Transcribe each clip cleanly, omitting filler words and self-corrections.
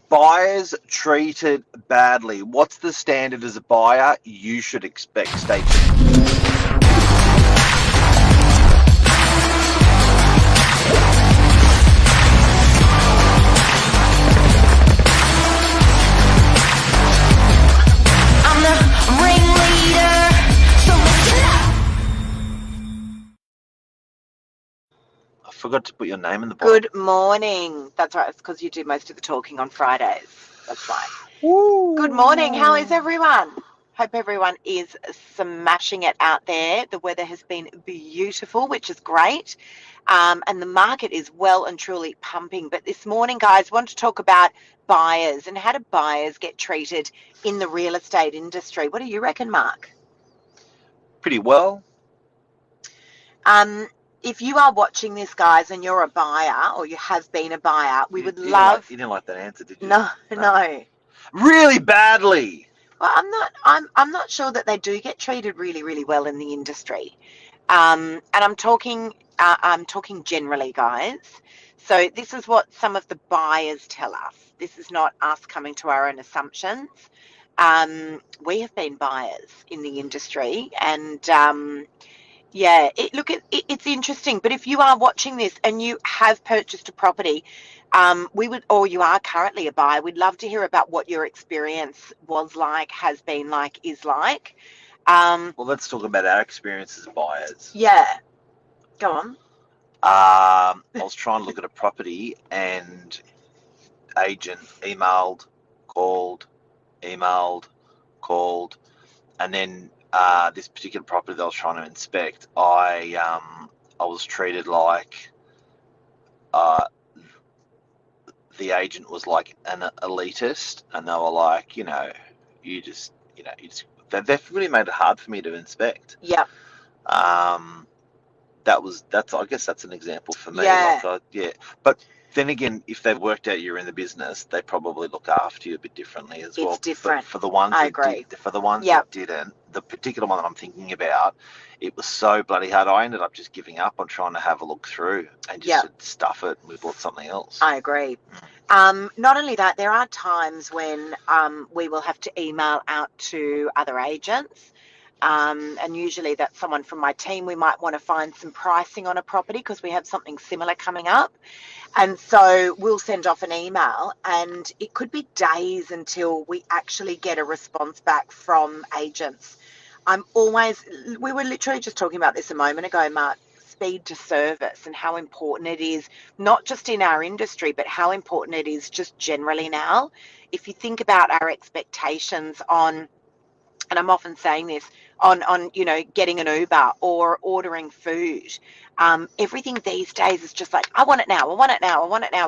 Buyers treated badly. What's the standard as a buyer? You should expect. Stay tuned. I'm the ringleader, so listen up. I forgot to put your name in the bottom. Good morning. That's right. It's because you do most of the talking on Fridays. That's right. Woo. Good morning. How is everyone? Hope everyone is smashing it out there. The weather has been beautiful, which is great. And the market is well and truly pumping. But this morning, guys, I want to talk about buyers and how do buyers get treated in the real estate industry. What do you reckon, Mark? Pretty well. If you are watching this, guys, and you're a buyer or you have been a buyer, we would You love... didn't like that answer, did you? No. Really badly. Well, I'm not sure that they do get treated really, really well in the industry. And I'm talking generally, guys. So this is what some of the buyers tell us. This is not us coming to our own assumptions. We have been buyers in the industry, and it's interesting. But if you are watching this and you have purchased a property, or you are currently a buyer, we'd love to hear about what your experience was like, has been like, is like. Well, let's talk about our experience as buyers. Yeah, go on. I was trying to look at a property, and agent emailed, called, and then this particular property that I was trying to inspect, I was treated like the agent was like an elitist, and they were like, they've really made it hard for me to inspect. Yep. I guess that's an example for me. Yeah. But then again, if they've worked out you're in the business, they probably look after you a bit differently as well. It's different. But for the ones that didn't, the particular one that I'm thinking about, it was so bloody hard. I ended up just giving up on trying to have a look through and just said, stuff it, and we bought something else. I agree. Not only that, there are times when we will have to email out to other agents. And usually that's someone from my team. We might want to find some pricing on a property because we have something similar coming up. And so we'll send off an email, and it could be days until we actually get a response back from agents. We were literally just talking about this a moment ago, Mark, speed to service and how important it is, not just in our industry, but how important it is just generally now. If you think about our expectations on, and I'm often saying this, on getting an Uber or ordering food, everything these days is just like, I want it now.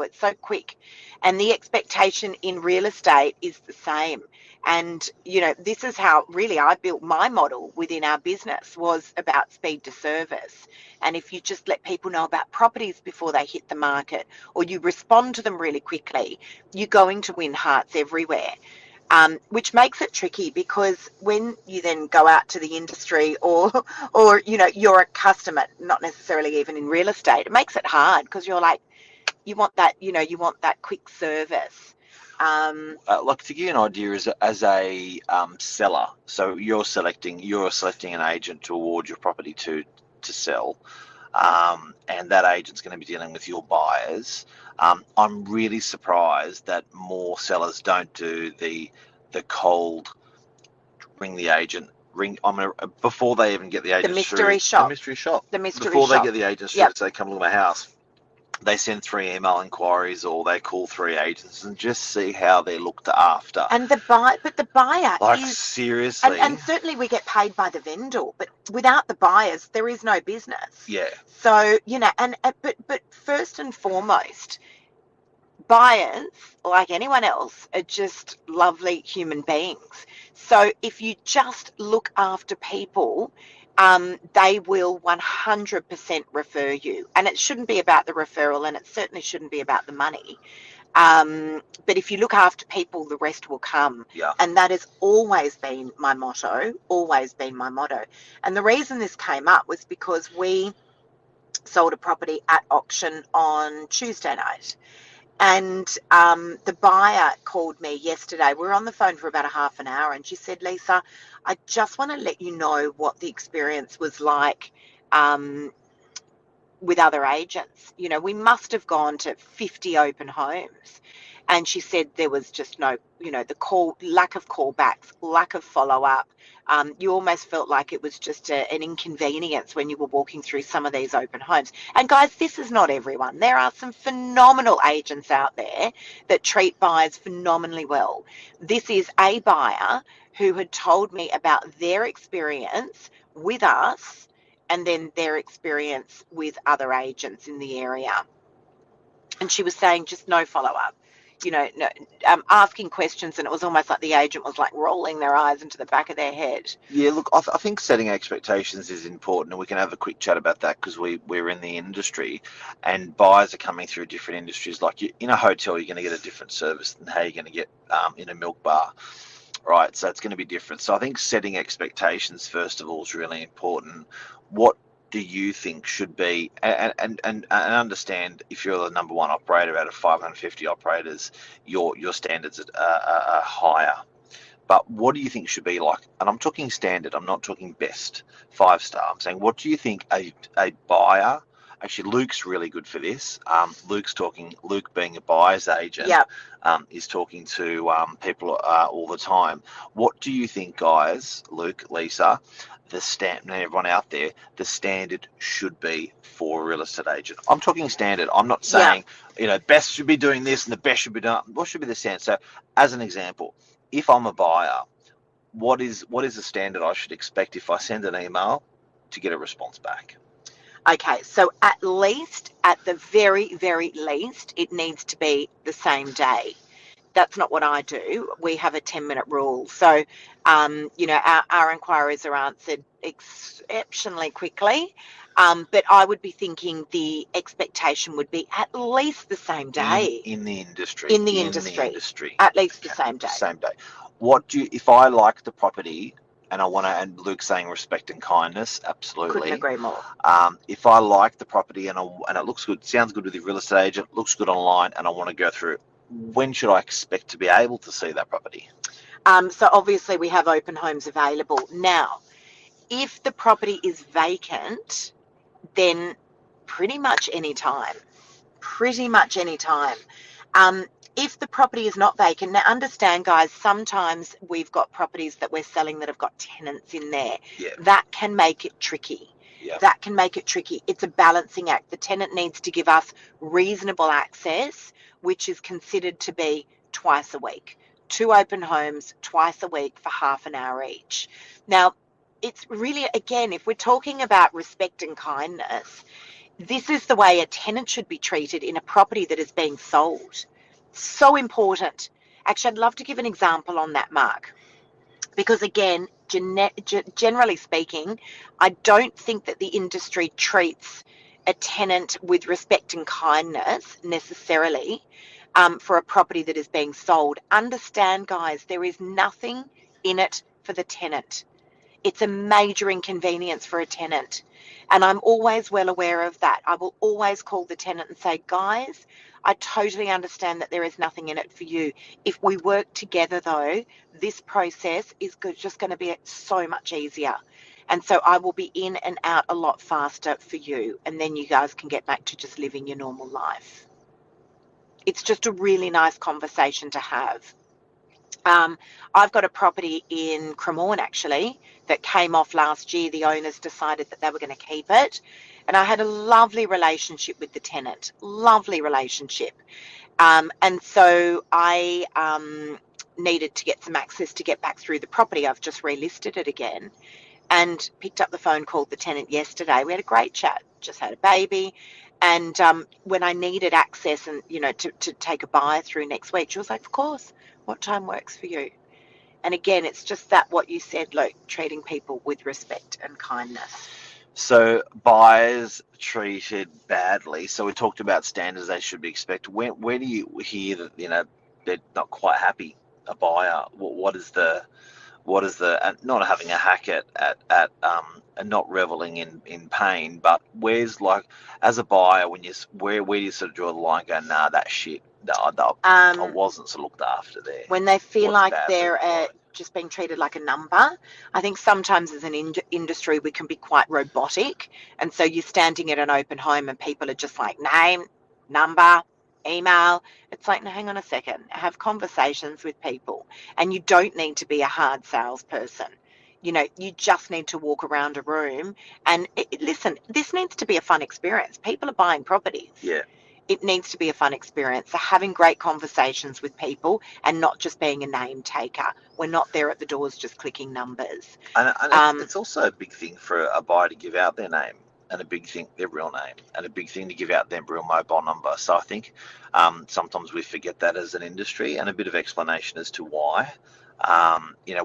It's so quick. And the expectation in real estate is the same. And, this is how really I built my model within our business, was about speed to service. And if you just let people know about properties before they hit the market, or you respond to them really quickly, you're going to win hearts everywhere. Which makes it tricky, because when you then go out to the industry or you're a customer, not necessarily even in real estate, it makes it hard, because you're like, you want that quick service. Like, to give you an idea, as a seller, so you're selecting an agent to award your property to sell, and that agent's going to be dealing with your buyers. I'm really surprised that more sellers don't do the cold ring the agent. Before they even get the agent. The mystery shop. Before they get the agent through, say, come look at my house, they send 3 email inquiries, or they call 3 agents, and just see how they're looked after. And the buyer, like, is, seriously. And certainly we get paid by the vendor, but without the buyers, there is no business. Yeah. So, but first and foremost, buyers, like anyone else, are just lovely human beings. So if you just look after people, they will 100% refer you. And it shouldn't be about the referral, and it certainly shouldn't be about the money. But if you look after people, the rest will come. Yeah. And that has always been my motto. And the reason this came up was because we sold a property at auction on Tuesday night. And the buyer called me yesterday. We were on the phone for about a half an hour, and she said, Lisa, I just want to let you know what the experience was like with other agents. You know, we must have gone to 50 open homes. And she said there was just no, you know, lack of callbacks, lack of follow up. You almost felt like it was just an inconvenience when you were walking through some of these open homes. And guys, this is not everyone. There are some phenomenal agents out there that treat buyers phenomenally well. This is a buyer who had told me about their experience with us and then their experience with other agents in the area. And she was saying just no follow up. You know, no, asking questions, and it was almost like the agent was like rolling their eyes into the back of their head. Yeah, look, I think setting expectations is important, and we can have a quick chat about that because we're in the industry, and buyers are coming through different industries. Like in a hotel, you're going to get a different service than how you're going to get in a milk bar, right? So it's going to be different. So I think setting expectations first of all is really important. What do you think should be, and understand if you're the number one operator out of 550 operators, your standards are higher. But what do you think should be like? And I'm talking standard. I'm not talking best 5-star. I'm saying, what do you think a buyer? Actually, Luke's really good for this. Luke being a buyer's agent, Yep. is talking to people all the time. What do you think, guys, Luke, Lisa, and everyone out there, the standard should be for a real estate agent? I'm talking standard. I'm not saying, best should be doing this and the best should be done. What should be the standard? So as an example, if I'm a buyer, what is the standard I should expect if I send an email to get a response back? Okay, so at the very, very least, it needs to be the same day. That's not what I do. We have a 10-minute rule. So, our inquiries are answered exceptionally quickly. But I would be thinking the expectation would be at least the same day. In the industry. In the industry. At least the same day. Same day. If I like the property and I want to, and Luke's saying respect and kindness, absolutely. Couldn't agree more. If I like the property and it looks good, sounds good with the real estate agent, looks good online, and I want to go through it, when should I expect to be able to see that property? So obviously we have open homes available. Now, if the property is vacant, then pretty much any time. If the property is not vacant, now understand, guys, sometimes we've got properties that we're selling that have got tenants in there. Yeah. That can make it tricky. Yeah. That can make it tricky. It's a balancing act. The tenant needs to give us reasonable access, which is considered to be twice a week. 2 open homes twice a week for half an hour each. Now, it's really, again, if we're talking about respect and kindness, this is the way a tenant should be treated in a property that is being sold. So important. Actually, I'd love to give an example on that, Mark, because again, generally speaking, I don't think that the industry treats a tenant with respect and kindness necessarily for a property that is being sold. Understand, guys, there is nothing in it for the tenant. It's a major inconvenience for a tenant. And I'm always well aware of that. I will always call the tenant and say, guys, I totally understand that there is nothing in it for you. If we work together, though, this process is just going to be so much easier. And so I will be in and out a lot faster for you. And then you guys can get back to just living your normal life. It's just a really nice conversation to have. I've got a property in Cremorne, actually, that came off last year. The owners decided that they were going to keep it. And I had a lovely relationship with the tenant, lovely relationship. And so I needed to get some access to get back through the property. I've just relisted it again and picked up the phone, called the tenant yesterday. We had a great chat, just had a baby. And when I needed access and, to take a buyer through next week, she was like, of course, what time works for you? And again, it's just that what you said, Luke, treating people with respect and kindness. So buyers treated badly. So we talked about standards they should be expected. Where do you hear that they're not quite happy? A buyer. What is the not having a hack at and not reveling in pain, but where's, like, as a buyer, where do you sort of draw the line? Go, nah, that's shit. No, I Um, wasn't so looked after there. when they feel Wasn't like bad, they're but right. just being treated like a number. I think sometimes as an industry we can be quite robotic, and so you're standing at an open home and people are just like name, number, email. It's like, no, hang on a second, have conversations with people, and you don't need to be a hard salesperson. You know, you just need to walk around a room and listen, this needs to be a fun experience. People are buying properties. Yeah. It needs to be a fun experience. So having great conversations with people and not just being a name taker. We're not there at the doors just clicking numbers. And it's also a big thing for a buyer to give out their name, and a big thing, their real name, and a big thing to give out their real mobile number. So I think sometimes we forget that as an industry, and a bit of explanation as to why.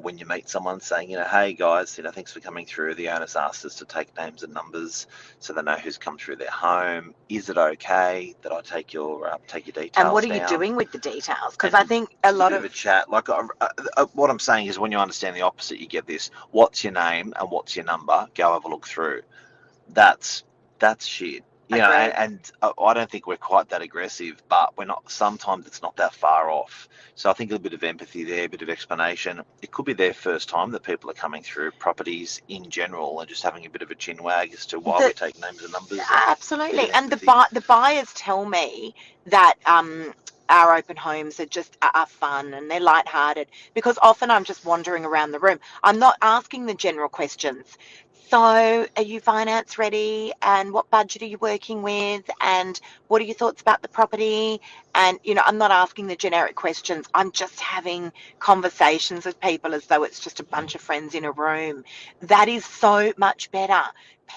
When you meet someone saying, hey guys, thanks for coming through. The owner's asked us to take names and numbers so they know who's come through their home. Is it okay that I take your details And what are down? you doing with the details? Because And I think a lot bit of a chat. Like what I'm saying is, when you understand the opposite, you get this: what's your name and what's your number? Go have a look through. That's shit. Agreed. And I don't think we're quite that aggressive, but we're not. Sometimes it's not that far off. So I think a bit of empathy there, a bit of explanation. It could be their first time that people are coming through properties in general, and just having a bit of a chin wag as to why we take names and numbers. Absolutely. And empathy. the buyers tell me that our open homes are fun and they're lighthearted, because often I'm just wandering around the room. I'm not asking the general questions. So, are you finance ready? And what budget are you working with? And what are your thoughts about the property? And, I'm not asking the generic questions. I'm just having conversations with people as though it's just a bunch of friends in a room. That is so much better.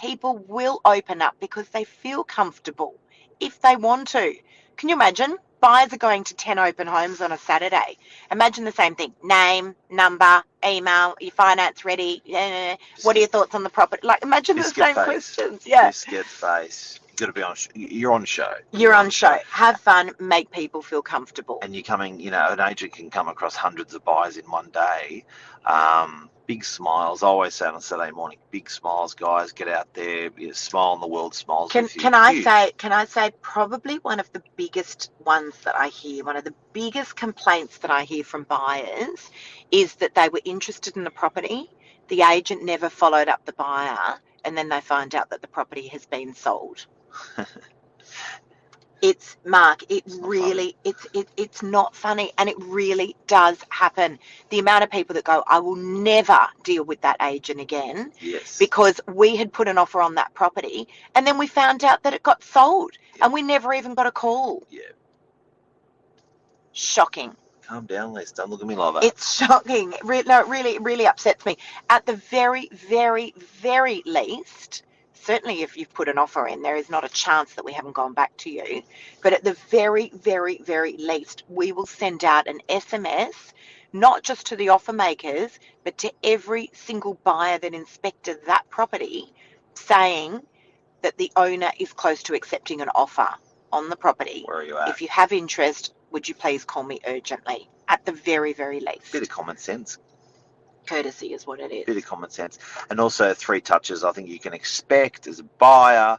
People will open up because they feel comfortable if they want to. Can you imagine? Buyers are going to 10 open homes on a Saturday. Imagine the same thing. Name, number, email, your finance ready? What are your thoughts on the property? Like, imagine the same questions. Yeah. Biscuit face. You've got to be on. You're on show. You're on show. Have fun. Make people feel comfortable. And you're coming. An agent can come across hundreds of buyers in one day. Big smiles. I always say on a Saturday morning, big smiles, guys. Get out there. Smile, and the world smiles with you. Can I say probably one of the biggest ones that I hear, one of the biggest complaints that I hear from buyers is that they were interested in the property, the agent never followed up the buyer, and then they find out that the property has been sold. It's Mark. It's not funny, and it really does happen. The amount of people that go, I will never deal with that agent again. Yes. Because we had put an offer on that property, and then we found out that it got sold, and we never even got a call. Yeah. Shocking. Calm down, Les. Don't look at me like that. It's shocking. It really upsets me. At the very, very, very least, certainly if you've put an offer in, there is not a chance that we haven't gone back to you. But at the very, very, very least, we will send out an SMS, not just to the offer makers, but to every single buyer that inspected that property, saying that the owner is close to accepting an offer on the property. Where are you at? If you have interest, would you please call me urgently? At the very, very least. Bit of common sense. Courtesy is what it is. Bit of common sense. And also 3 touches. I think you can expect as a buyer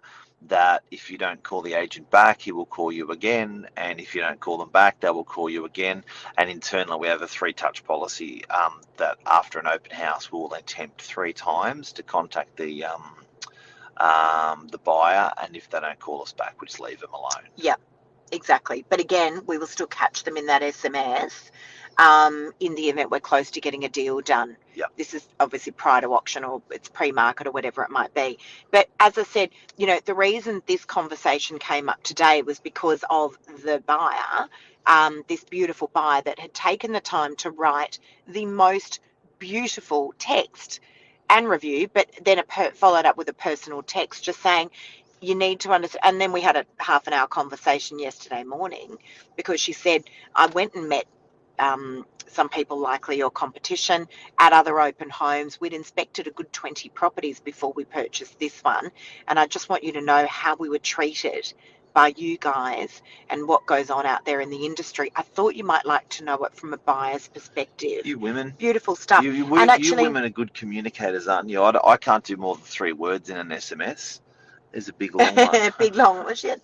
that if you don't call the agent back, he will call you again. And if you don't call them back, they will call you again. And internally, we have a 3-touch policy that after an open house, we will attempt 3 times to contact the buyer. And if they don't call us back, we just leave them alone. Yep, exactly. But again, we will still catch them in that SMS. In the event we're close to getting a deal done. Yep. This is obviously prior to auction, or it's pre-market, or whatever it might be. But as I said, the reason this conversation came up today was because of the buyer, this beautiful buyer that had taken the time to write the most beautiful text and review, but then followed up with a personal text just saying, you need to understand. And then we had a half an hour conversation yesterday morning, because she said, I went and met some people, likely your competition, at other open homes. We'd inspected a good 20 properties before we purchased this one, and I just want you to know how we were treated by you guys and what goes on out there in the industry. I thought you might like to know it from a buyer's perspective. You women. Beautiful stuff. You and actually, women are good communicators, aren't you? I can't do more than 3 words in an SMS. There's a big long one. Big long. Well, she had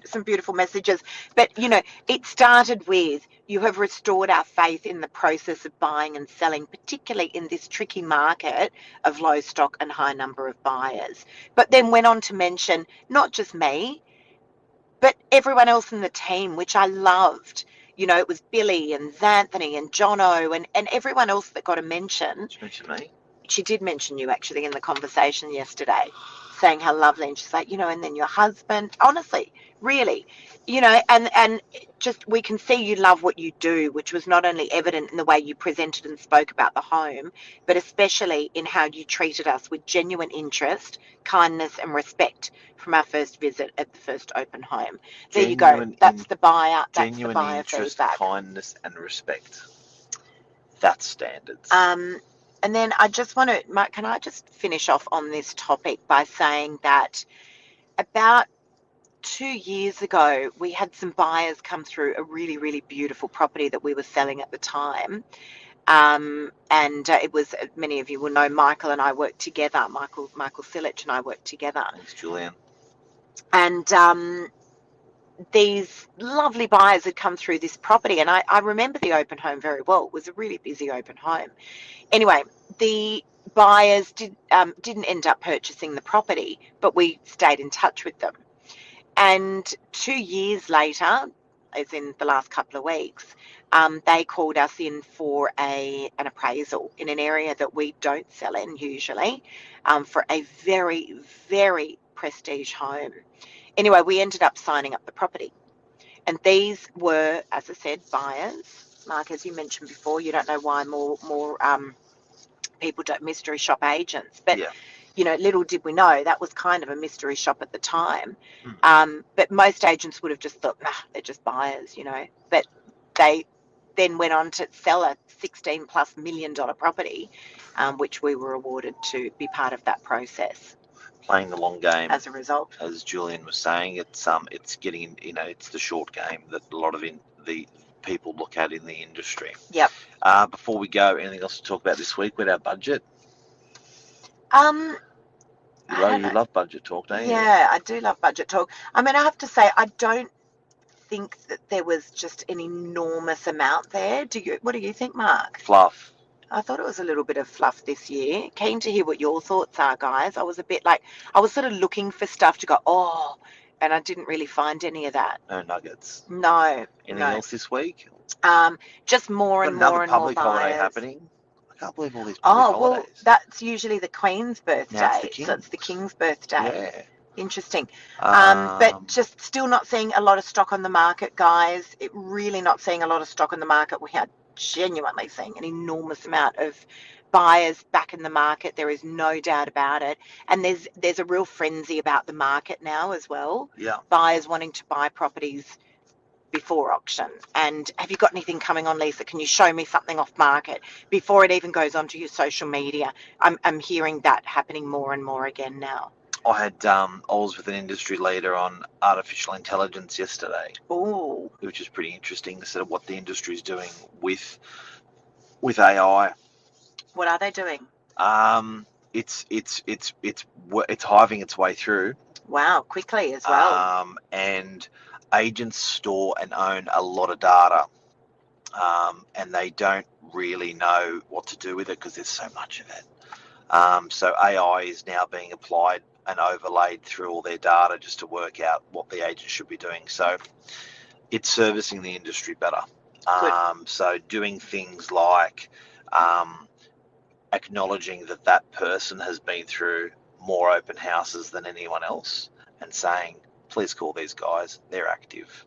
some beautiful messages. But, you know, it started with, you have restored our faith in the process of buying and selling, particularly in this tricky market of low stock and high number of buyers. But then went on to mention not just me, but everyone else in the team, which I loved. You know, it was Billy and Anthony and Jono and everyone else that got a mention. Did you mention me? She did mention you actually in the conversation yesterday, saying how lovely, and she's like, you know, and then your husband, honestly, really, you know, and just, we can see you love what you do, which was not only evident in the way you presented and spoke about the home, but especially in how you treated us with genuine interest, kindness and respect from our first visit at the first open home. There you go. That's the buyer. That's the Genuine buyer interest, feedback. kindness and respect. That's standards. And then I just want to, Mark, can I just finish off on this topic by saying that about 2 years ago, we had some buyers come through a really, really beautiful property that we were selling at the time. It was, many of you will know, Michael and I worked together. Michael Silich and I worked together. Thanks, Julian. And these lovely buyers had come through this property, and I remember the open home very well. It was a really busy open home. Anyway, the buyers didn't end up purchasing the property, but we stayed in touch with them. And 2 years later, as in the last couple of weeks, they called us in for an appraisal in an area that we don't sell in usually, for a very, very prestige home. Anyway, we ended up signing up the property. And these were, as I said, buyers. Mark, as you mentioned before, you don't know why more people don't mystery shop agents. But, Yeah. you know, little did we know that was kind of a mystery shop at the time. But most agents would have just thought, nah, they're just buyers, you know. But they then went on to sell a $16+ million property, which we were awarded to be part of that process. Playing the long game, as a result. As Julian was saying, it's getting, you know, it's the short game that a lot of the people look at in the industry. Yep. Before we go, anything else to talk about this week with our budget? You You love budget talk, don't you? Yeah, I do love budget talk. I mean, I have to say, I don't think that there was just an enormous amount there. What do you think, Mark? Fluff. I thought it was a little bit of fluff this year. Keen to hear what your thoughts are, guys. I was a bit like, I was sort of looking for stuff to go, oh, and I didn't really find any of that. No nuggets. No. Anything else this week? Just more and more and more public holiday buyers. happening. I can't believe all these public holidays. Well, that's usually the Queen's birthday. Now it's the So it's the King's birthday. Yeah. Interesting. But just still not seeing a lot of stock on the market, guys. Really not seeing a lot of stock on the market. We are genuinely seeing an enormous amount of buyers back in the market. There is no doubt about it. And there's a real frenzy about the market now as well. Yeah. Buyers wanting to buy properties before auction. And have you got anything coming on, Lisa? Can you show me something off market before it even goes onto your social media? I'm hearing that happening more and more again now. I was with an industry leader on artificial intelligence yesterday. Oh, which is pretty interesting, sort of what the industry is doing with AI. what are they doing? It's hiving its way through. Wow, quickly as well. And agents store and own a lot of data, and they don't really know what to do with it because there's so much of it. So AI is now being applied and overlaid through all their data just to work out what the agent should be doing. So it's servicing the industry better. So doing things like acknowledging that person has been through more open houses than anyone else and saying, please call these guys, they're active.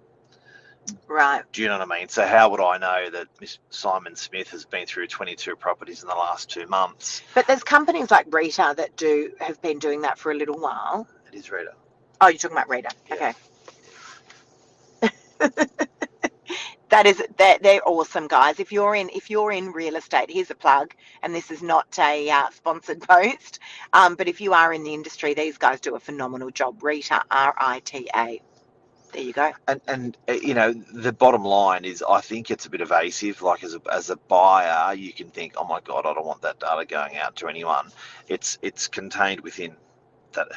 Right. Do you know what I mean? So how would I know that Miss Simon Smith has been through 22 properties in the last 2 months? But there's companies like Rita that have been doing that for a little while. It is Rita. Oh, you're talking about Rita. Yeah. Okay. They're awesome, guys. If you're in real estate, here's a plug, and this is not a sponsored post, but if you are in the industry, these guys do a phenomenal job. Rita, RITA. There you go. And you know, the bottom line is, I think it's a bit evasive. Like as a buyer, you can think, oh my God, I don't want that data going out to anyone. It's contained within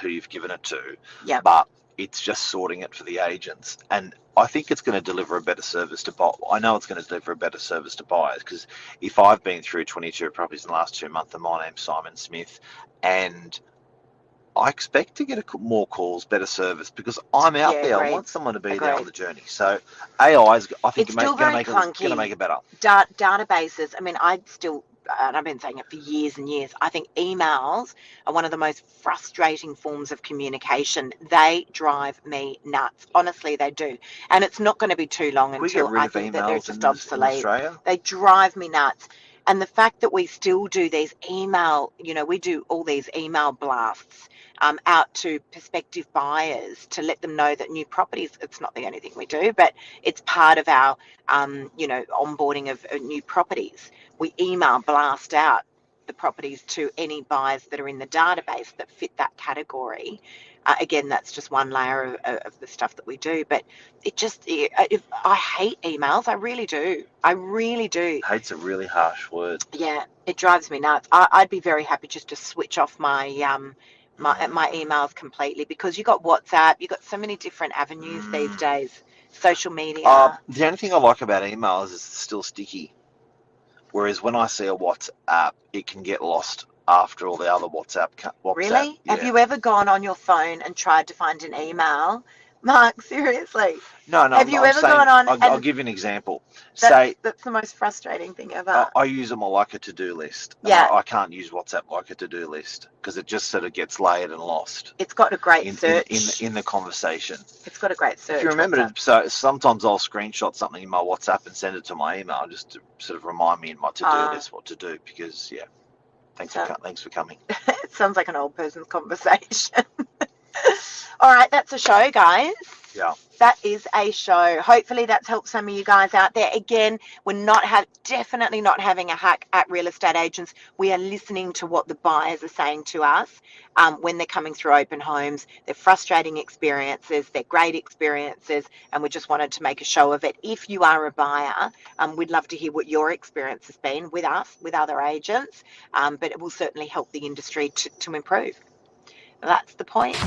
who you've given it to. Yep. But it's just sorting it for the agents, and I think it's going to deliver a better service to buy. I know it's going to deliver a better service to buyers, because if I've been through 22 properties in the last 2 months, and my name's Simon Smith, and I expect to get more calls, better service, because I'm out there. Agreed. I want someone to be Agreed. there on the journey. So AI is, I think, It's going still to very make clunky. it better. Databases, I mean, and I've been saying it for years and years, I think emails are one of the most frustrating forms of communication. They drive me nuts. Honestly, they do. And it's not going to be too long Can we get until rid I of think that they're emails just in obsolete. Australia? They drive me nuts. And the fact that we still do these email, we do all these email blasts out to prospective buyers to let them know that new properties, it's not the only thing we do, but it's part of our, onboarding of new properties. We email blast out the properties to any buyers that are in the database that fit that category. Again, that's just one layer of the stuff that we do, but I hate emails. I really do. I really do. Hate's a really harsh word. Yeah, it drives me nuts. I'd be very happy just to switch off my my emails completely, because you got WhatsApp, you got so many different avenues these days, social media. The only thing I like about emails is it's still sticky. Whereas when I see a WhatsApp, it can get lost after all the other WhatsApp. Really? Yeah. Have you ever gone on your phone and tried to find an email? Mark, seriously. No. Have you ever gone on I'll and give you an example. that's the most frustrating thing ever. I use them like a to-do list. Yeah. I can't use WhatsApp like a to-do list, because it just sort of gets layered and lost It's got a great search. in the conversation. It's got a great search. If you remember, WhatsApp. so sometimes I'll screenshot something in my WhatsApp and send it to my email, just to sort of remind me in my to-do list what to do. Because thanks for coming. It sounds like an old person's conversation. All right, that's a show, guys. Yeah. That is a show. Hopefully that's helped some of you guys out there. Again, we're definitely not having a hack at real estate agents. We are listening to what the buyers are saying to us when they're coming through open homes. They're frustrating experiences, they're great experiences, and we just wanted to make a show of it. If you are a buyer, we'd love to hear what your experience has been with us, with other agents, but it will certainly help the industry to improve. That's the point.